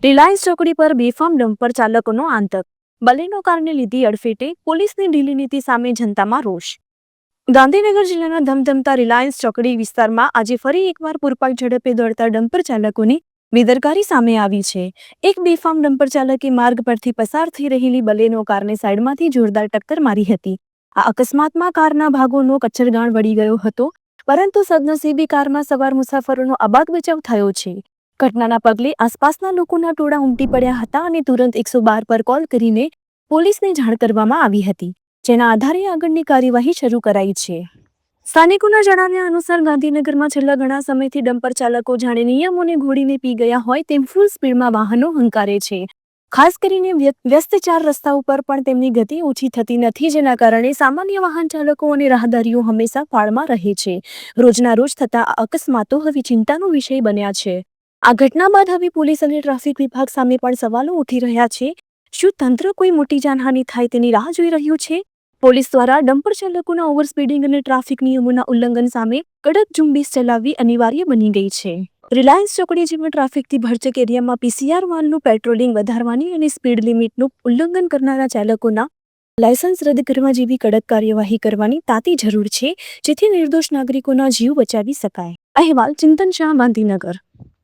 Reliance ચોકડી પર બેફામ ડમ્પર ચાલકોનો આતંક. બલેનો કારને લીધી અડફેટે, પોલીસની ઢીલી નીતિ સામે જનતામાં રોષ. ગાંધીનગર જિલ્લાના ધમધમતા રિલાયન્સ ચોકડી વિસ્તારમાં આજે ફરી એકવાર પૂરપાટ ઝડપે દોડતા ડમ્પર ચાલકોની બેદરકારી સામે આવી છે. એક બેફામ ડમ્પર ચાલકે માર્ગ પરથી પસાર થઈ રહેલી બલેનો કારને સાઈડમાંથી જોરદાર ટક્કર મારી હતી. આ અકસ્માતમાં કારના ભાગોનો કચ્છરગાણ વળી ગયો હતો, પરંતુ સદનસીબે કારમાં સવાર મુસાફરોનો અબાગ બચાવ થયો છે. ઘટનાના પગલે આસપાસના લોકોના ટોળા ઉમટી પડ્યા હતા અને તુરંત 112 પર કોલ કરીને પોલીસને જાણ કરવામાં આવી હતી, જેના આધારે આગળની કાર્યવાહી શરૂ કરાઈ છે. સ્થાનિકોના જણાવ્યા અનુસાર ગાંધીનગરમાં છેલ્લા ઘણા સમયથી ડમ્પર ચાલકો જાણે નિયમોને ઘોડીને પી ગયા હોય તેમ ફૂલ સ્પીડમાં વાહનો હંકારે છે. ખાસ કરીને વ્યસ્ત ચાર રસ્તા ઉપર પણ તેમની ગતિ ઓછી થતી નથી, જેના કારણે સામાન્ય વાહન ચાલકો અને રાહદારીઓ હંમેશા ફાળમાં રહે છે. રોજના રોજ થતા આ અકસ્માતો હવે ચિંતાનો વિષય બન્યા છે. આ ઘટના બાદ હવે પોલીસ અને ટ્રાફિક વિભાગ સામે પણ સવાલો ઉઠી રહ્યા છે. શું તંત્ર કોઈ મોટી જાનહાનિ થાય તેની રાહ જોઈ રહ્યું છે? પોલીસ દ્વારા ડમ્પર ચાલકોના ઓવરસ્પીડિંગ અને ટ્રાફિક નિયમોના ઉલ્લંઘન સામે કડક ઝુંબેશ ચલાવવી અનિવાર્ય બની ગઈ છે. રિલાયન્સ ચોકડી જેવા ટ્રાફિકથી ભરચક એરિયામાં પીસીઆર વાનનું પેટ્રોલિંગ વધારવાની અને સ્પીડ લિમિટનું ઉલ્લંઘન કરનારા ચાલકોના લાયસન્સ રદ કરવા જેવી કડક કાર્યવાહી કરવાની તાતી જરૂર છે, જેથી નિર્દોષ નાગરિકોના જીવ બચાવી શકાય. અહેવાલ ચિંતન શાહ, ગાંધીનગર.